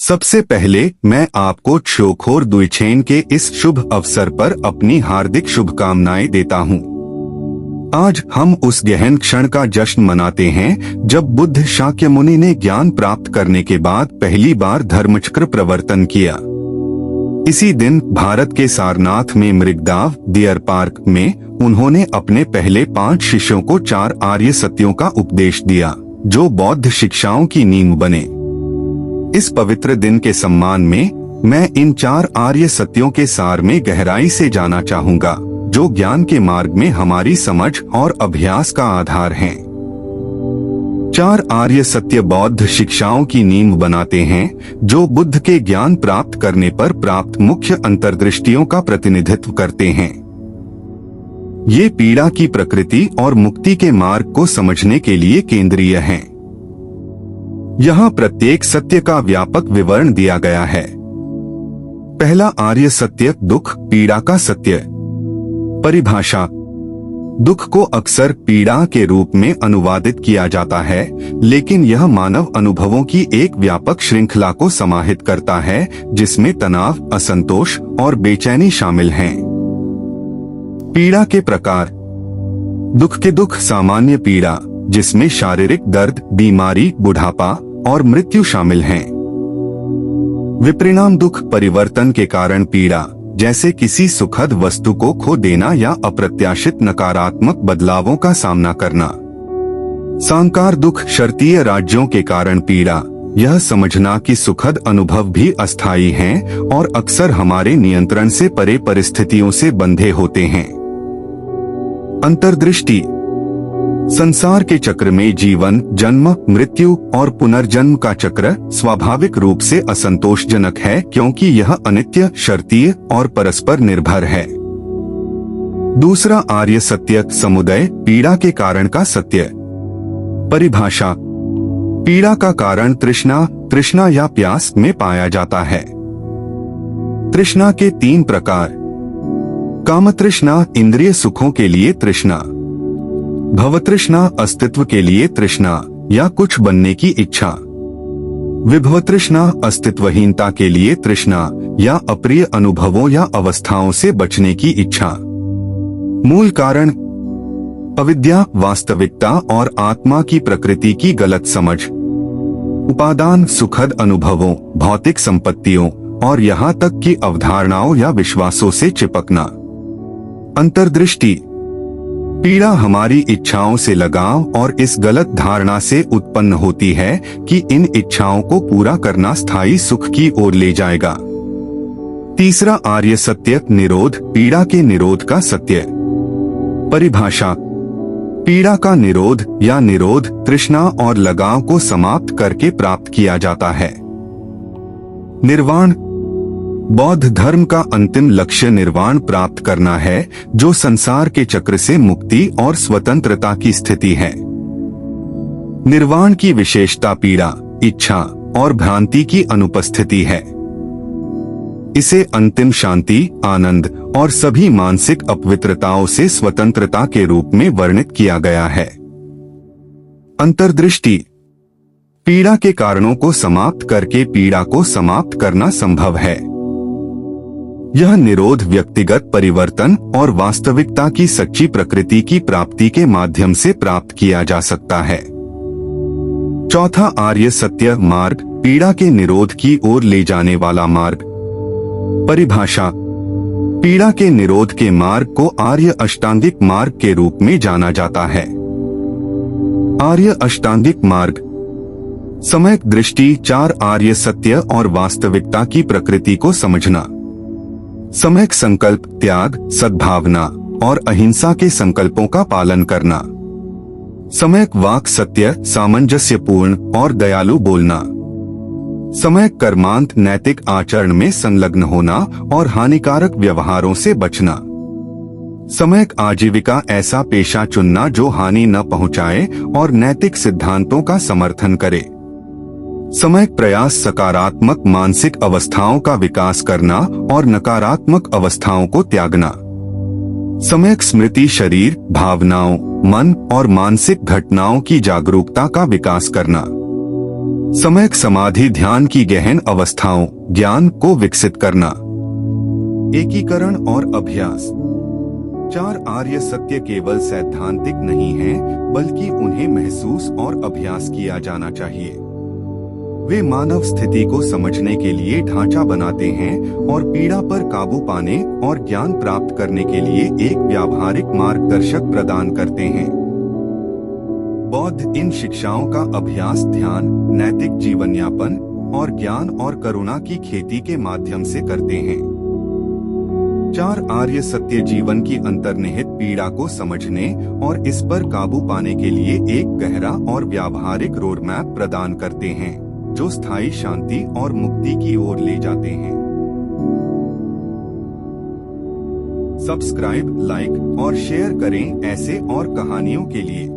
सबसे पहले मैं आपको छोखोर दुईछेन के इस शुभ अवसर पर अपनी हार्दिक शुभकामनाएं देता हूं। आज हम उस गहन क्षण का जश्न मनाते हैं जब बुद्ध शाक्य मुनि ने ज्ञान प्राप्त करने के बाद पहली बार धर्मचक्र प्रवर्तन किया। इसी दिन भारत के सारनाथ में मृगदाव डियर पार्क में उन्होंने अपने पहले 5 शिष्यों को 4 आर्य सत्यों का उपदेश दिया, जो बौद्ध शिक्षाओं की नींव बने। इस पवित्र दिन के सम्मान में मैं इन 4 आर्य सत्यों के सार में गहराई से जाना चाहूंगा, जो ज्ञान के मार्ग में हमारी समझ और अभ्यास का आधार हैं। 4 आर्य सत्य बौद्ध शिक्षाओं की नींव बनाते हैं, जो बुद्ध के ज्ञान प्राप्त करने पर प्राप्त मुख्य अंतर्दृष्टियों का प्रतिनिधित्व करते हैं। ये पीड़ा की प्रकृति और मुक्ति के मार्ग को समझने के लिए केंद्रीय हैं। यहाँ प्रत्येक सत्य का व्यापक विवरण दिया गया है। पहला आर्य सत्य दुख पीड़ा का सत्य। परिभाषा: दुख को अक्सर पीड़ा के रूप में अनुवादित किया जाता है, लेकिन यह मानव अनुभवों की एक व्यापक श्रृंखला को समाहित करता है, जिसमें तनाव, असंतोष और बेचैनी शामिल हैं। पीड़ा के प्रकार: दुख के दुख सामान्य पीड़ा, जिसमें शारीरिक दर्द, बीमारी, बुढ़ापा और मृत्यु शामिल हैं। विपरिणाम दुख परिवर्तन के कारण पीड़ा, जैसे किसी सुखद वस्तु को खो देना या अप्रत्याशित नकारात्मक बदलावों का सामना करना। सांकार दुख शर्तीय राज्यों के कारण पीड़ा, यह समझना कि सुखद अनुभव भी अस्थायी हैं और अक्सर हमारे नियंत्रण से परे परिस्थितियों से बंधे होते हैं। अंतर्दृष्टि: संसार के चक्र में जीवन, जन्म, मृत्यु और पुनर्जन्म का चक्र स्वाभाविक रूप से असंतोषजनक है, क्योंकि यह अनित्य, शर्तीय और परस्पर निर्भर है। दूसरा आर्य सत्य समुदय पीड़ा के कारण का सत्य। परिभाषा: पीड़ा का कारण तृष्णा या प्यास में पाया जाता है। तृष्णा के 3 प्रकार: कामतृष्णा इंद्रिय सुखों के लिए तृष्णा, भवतृष्णा अस्तित्व के लिए तृष्णा या कुछ बनने की इच्छा, विभवतृष्णा अस्तित्वहीनता के लिए तृष्णा या अप्रिय अनुभवों या अवस्थाओं से बचने की इच्छा। मूल कारण: अविद्या, वास्तविकता और आत्मा की प्रकृति की गलत समझ। उपादान: सुखद अनुभवों, भौतिक संपत्तियों और यहाँ तक कि अवधारणाओं या विश्वासों से चिपकना। अंतर्दृष्टि: पीड़ा हमारी इच्छाओं से लगाव और इस गलत धारणा से उत्पन्न होती है कि इन इच्छाओं को पूरा करना स्थायी सुख की ओर ले जाएगा। तीसरा आर्य सत्य निरोध पीड़ा के निरोध का सत्य। परिभाषा: पीड़ा का निरोध या निरोध तृष्णा और लगाव को समाप्त करके प्राप्त किया जाता है। निर्वाण: बौद्ध धर्म का अंतिम लक्ष्य निर्वाण प्राप्त करना है, जो संसार के चक्र से मुक्ति और स्वतंत्रता की स्थिति है। निर्वाण की विशेषता पीड़ा, इच्छा और भ्रांति की अनुपस्थिति है। इसे अंतिम शांति, आनंद और सभी मानसिक अपवित्रताओं से स्वतंत्रता के रूप में वर्णित किया गया है। अंतर्दृष्टि: पीड़ा के कारणों को समाप्त करके पीड़ा को समाप्त करना संभव है। यह निरोध व्यक्तिगत परिवर्तन और वास्तविकता की सच्ची प्रकृति की प्राप्ति के माध्यम से प्राप्त किया जा सकता है। चौथा आर्य सत्य मार्ग पीड़ा के निरोध की ओर ले जाने वाला मार्ग। परिभाषा: पीड़ा के निरोध के मार्ग को आर्य अष्टांगिक मार्ग के रूप में जाना जाता है। आर्य अष्टांगिक मार्ग: सम्यक दृष्टि, 4 आर्य सत्य और वास्तविकता की प्रकृति को समझना। सम्यक संकल्प, त्याग, सद्भावना और अहिंसा के संकल्पों का पालन करना। सम्यक वाक सत्य, सामंजस्यपूर्ण और दयालु बोलना। सम्यक कर्मांत, नैतिक आचरण में संलग्न होना और हानिकारक व्यवहारों से बचना। सम्यक आजीविका, ऐसा पेशा चुनना जो हानि न पहुंचाए और नैतिक सिद्धांतों का समर्थन करे। सम्यक प्रयास, सकारात्मक मानसिक अवस्थाओं का विकास करना और नकारात्मक अवस्थाओं को त्यागना। सम्यक स्मृति, शरीर, भावनाओं, मन और मानसिक घटनाओं की जागरूकता का विकास करना। सम्यक समाधि ध्यान की गहन अवस्थाओं ज्ञान को विकसित करना। एकीकरण और अभ्यास। 4 आर्य सत्य केवल सैद्धांतिक नहीं हैं, बल्कि उन्हें महसूस और अभ्यास किया जाना चाहिए। वे मानव स्थिति को समझने के लिए ढांचा बनाते हैं और पीड़ा पर काबू पाने और ज्ञान प्राप्त करने के लिए एक व्यावहारिक मार्गदर्शक प्रदान करते हैं। बौद्ध इन शिक्षाओं का अभ्यास ध्यान, नैतिक जीवन यापन और ज्ञान और करुणा की खेती के माध्यम से करते हैं। 4 आर्य सत्य जीवन की अंतर्निहित पीड़ा को समझने और इस पर काबू पाने के लिए एक गहरा और व्यावहारिक रोडमैप प्रदान करते हैं, जो स्थायी शांति और मुक्ति की ओर ले जाते हैं। सब्सक्राइब, लाइक और शेयर करें ऐसे और कहानियों के लिए।